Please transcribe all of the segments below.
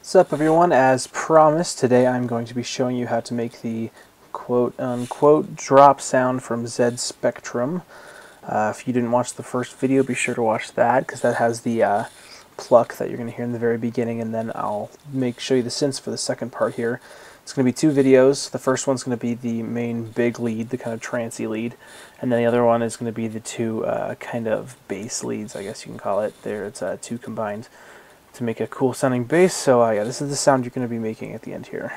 What's up everyone? As promised, today I'm going to be showing you how to make the quote-unquote drop sound from Zedd Spectrum. If you didn't watch the first video, be sure to watch that, because that has the pluck that you're going to hear in the very beginning, and then I'll show you the synths for the second part here. It's going to be two videos. The first one's going to be the main big lead, the kind of trancy lead, and then the other one is going to be the two kind of bass leads, I guess you can call it. It's two combined to make a cool sounding bass. So yeah, this is the sound you're going to be making at the end here.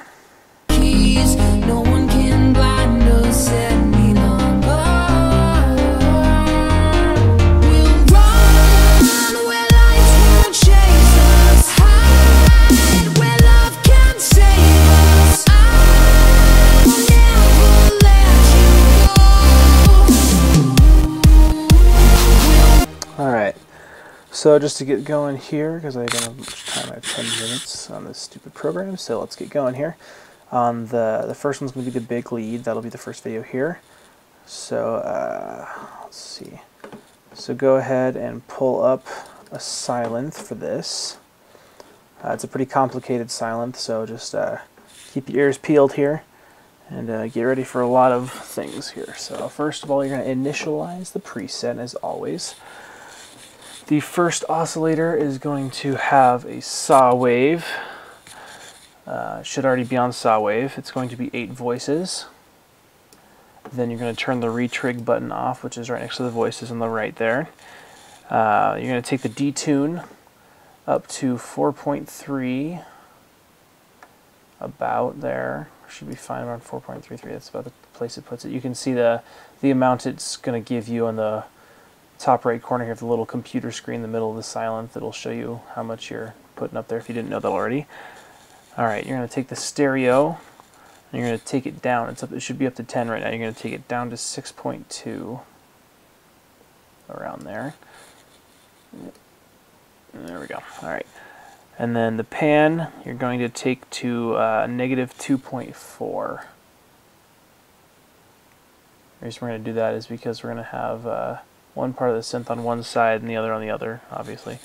Keys, no one can blind us any longer. We'll run where lights won't chase us, hide where love can save us. I'll never let you go. Alright, so just to get going here, because I don't have much time, I have 10 minutes on this stupid program, so let's get going here. The first one's going to be the big lead. That'll be the first video here. So let's see. So go ahead and pull up a Sylenth for this. It's a pretty complicated Sylenth, so just keep your ears peeled here and get ready for a lot of things here. So first of all, you're going to initialize the preset as always. The first oscillator is going to have a saw wave. Should already be on saw wave. It's going to be 8 voices. Then you're going to turn the retrig button off, which is right next to the voices on the right there. You're going to take the detune up to 4.3, about there. Should be fine around 4.33. That's about the place it puts it. You can see the amount it's going to give you on the top right corner here of the little computer screen in the middle of the Sylenth. It'll show you how much you're putting up there if you didn't know that already. Alright, you're going to take the stereo and you're going to take it down. It should be up to 10 right now. You're going to take it down to 6.2, around there. There we go. Alright. And then the pan you're going to take to negative 2.4. The reason we're going to do that is because we're going to have one part of the synth on one side and the other on the other, obviously.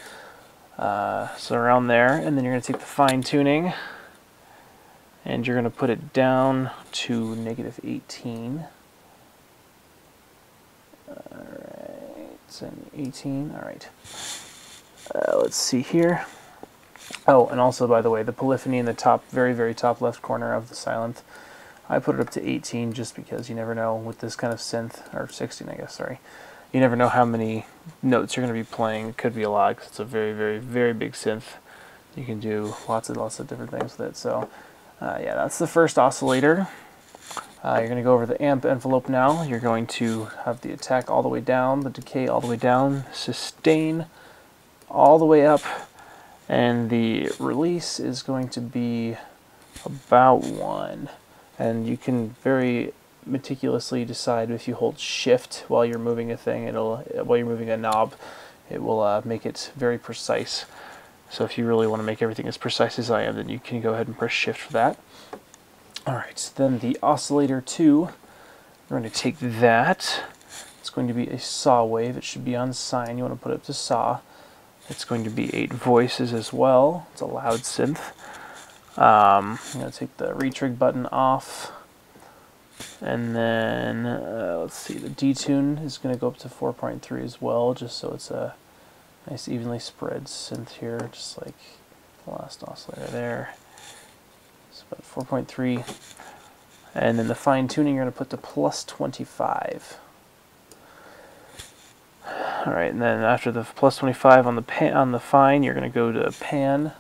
So around there, and then you're going to take the fine tuning and you're going to put it down to negative 18. Alright, and 18, alright. Let's see here. Oh, and also, by the way, the polyphony in the top, very, very top left corner of the Sylenth, I put it up to 18 just because you never know with this kind of synth, or 16 I guess, sorry. You never know how many notes you're going to be playing. It could be a lot because it's a very, very, very big synth. You can do lots of different things with it. So yeah, that's the first oscillator. You're going to go over the amp envelope now. You're going to have the attack all the way down, the decay all the way down, sustain all the way up, and the release is going to be about 1. And you can very meticulously decide if you hold shift while you're moving a thing, while you're moving a knob, it will make it very precise. So if you really want to make everything as precise as I am, then you can go ahead and press shift for that. Alright, then the oscillator 2, we're going to take that. It's going to be a saw wave. It should be on sine. You want to put it up to saw. It's going to be 8 voices as well. It's a loud synth. I'm going to take the retrig button off. And then, let's see, the detune is going to go up to 4.3 as well, just so it's a nice evenly spread synth here, just like the last oscillator there. It's about 4.3. And then the fine tuning you're going to put to plus 25. Alright, and then after the plus 25 on the fine, you're going to go to pan.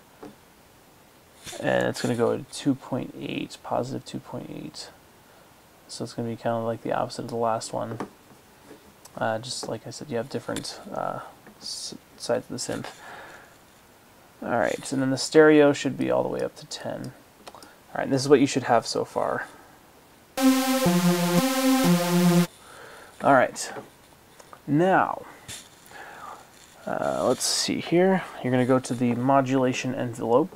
And it's going to go to 2.8, positive 2.8. So it's going to be kind of like the opposite of the last one. Just like I said, you have different sides of the synth. Alright, and then the stereo should be all the way up to 10. Alright, this is what you should have so far. Alright, now, let's see here. You're going to go to the modulation envelope.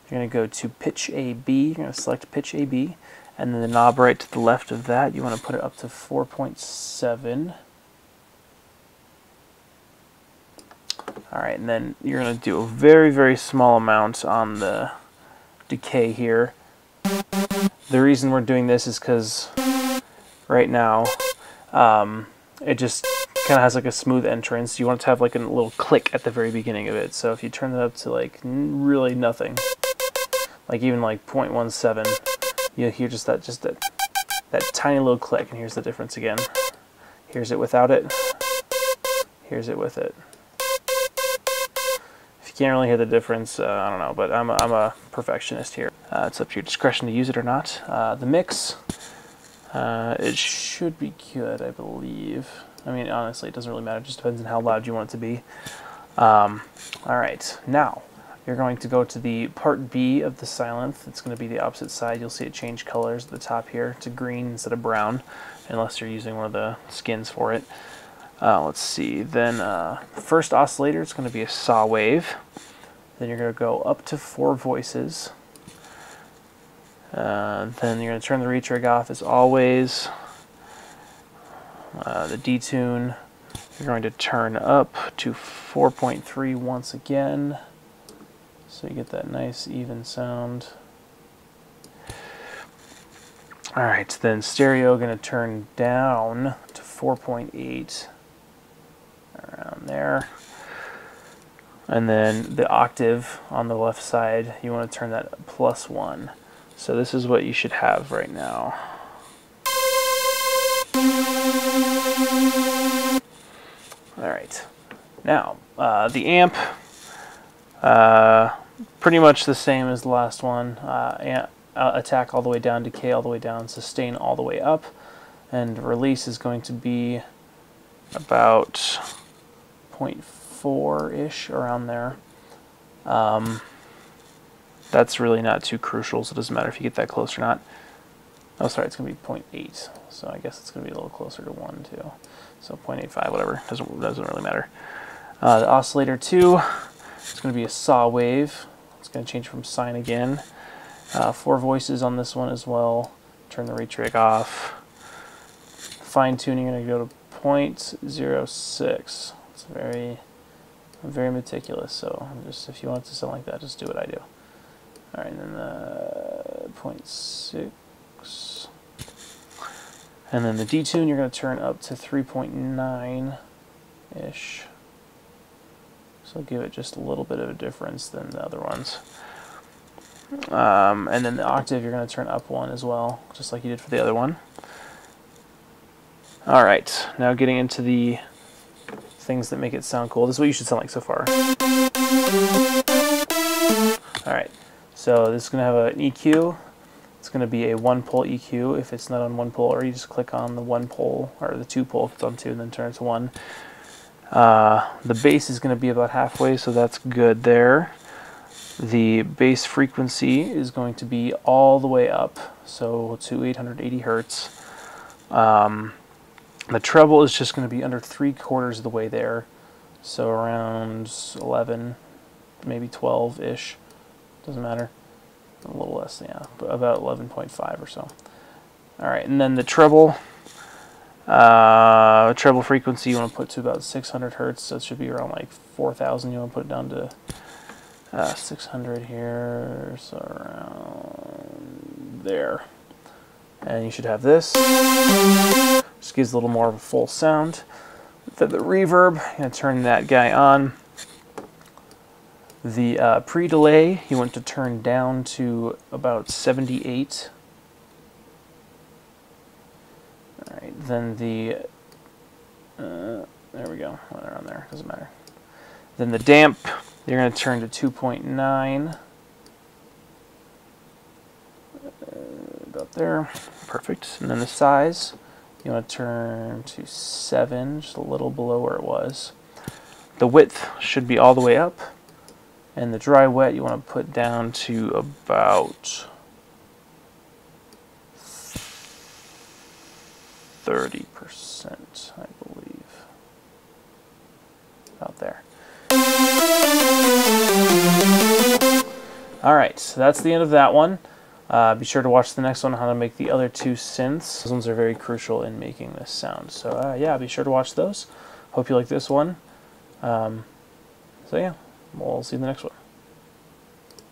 You're going to go to pitch AB. You're going to select pitch AB. And then the knob right to the left of that, you want to put it up to 4.7. Alright, and then you're going to do a very, very small amount on the decay here. The reason we're doing this is because right now it just kind of has like a smooth entrance. You want it to have like a little click at the very beginning of it. So if you turn it up to like really nothing, like even like 0.17, you'll hear just that tiny little click. And here's the difference again. Here's it without it. Here's it with it. If you can't really hear the difference, I don't know, but I'm a perfectionist here. It's up to your discretion to use it or not. The mix, it should be good, I believe. I mean, honestly, it doesn't really matter. It just depends on how loud you want it to be. Alright, now you're going to go to the part B of the Sylenth. It's going to be the opposite side. You'll see it change colors at the top here to green instead of brown, unless you're using one of the skins for it. Let's see, then first oscillator is going to be a saw wave. Then you're going to go up to 4 voices. Then you're going to turn the retrig off as always. The detune, you're going to turn up to 4.3 once again, so you get that nice even sound. Alright, then stereo, going to turn down to 4.8, around there. And then the octave on the left side, you want to turn that +1. So this is what you should have right now. Alright, now the amp, pretty much the same as the last one. Attack all the way down, decay all the way down, sustain all the way up, and release is going to be about 0.4-ish, around there. That's really not too crucial, so it doesn't matter if you get that close or not. Oh, sorry, it's going to be 0.8, so I guess it's going to be a little closer to 1, too. So 0.85, whatever, doesn't really matter. The oscillator 2, it's going to be a saw wave. It's going to change from sine again. 4 voices on this one as well. Turn the retrig off. Fine tuning, you're going to go to 0.06. It's very meticulous, so just if you want it to sound like that, just do what I do. Alright, and then 0.6. And then the detune, you're going to turn up to 3.9-ish. So give it just a little bit of a difference than the other ones. And then the octave, you're going to turn up 1 as well, just like you did for the other one. Alright, now getting into the things that make it sound cool. This is what you should sound like so far. Alright, so this is going to have an EQ. It's going to be a 1-pole EQ. If it's not on 1 pole, or you just click on the 1 pole, or the 2 pole if it's on 2, and then turn it to 1. The bass is going to be about halfway, so that's good there. The bass frequency is going to be all the way up, so to 880 hertz. The treble is just going to be under 3/4 of the way there, so around 11, maybe 12-ish. Doesn't matter. A little less, yeah, but about 11.5 or so. Alright, and then the treble. Treble frequency you want to put to about 600 hertz, so it should be around like 4,000. You want to put it down to 600 here, so around there. And you should have this. Just gives a little more of a full sound. Then the reverb, I'm going to turn that guy on. The pre-delay, you want to turn down to about 78. Alright, then the, there we go, around there, doesn't matter. Then the damp, you're going to turn to 2.9. About there, perfect. And then the size, you want to turn to 7, just a little below where it was. The width should be all the way up. And the dry wet you want to put down to about 30%, I believe. About there. Alright, so that's the end of that one. Be sure to watch the next one on how to make the other 2 synths. Those ones are very crucial in making this sound. So yeah, be sure to watch those. Hope you like this one. So yeah, we'll see you in the next one.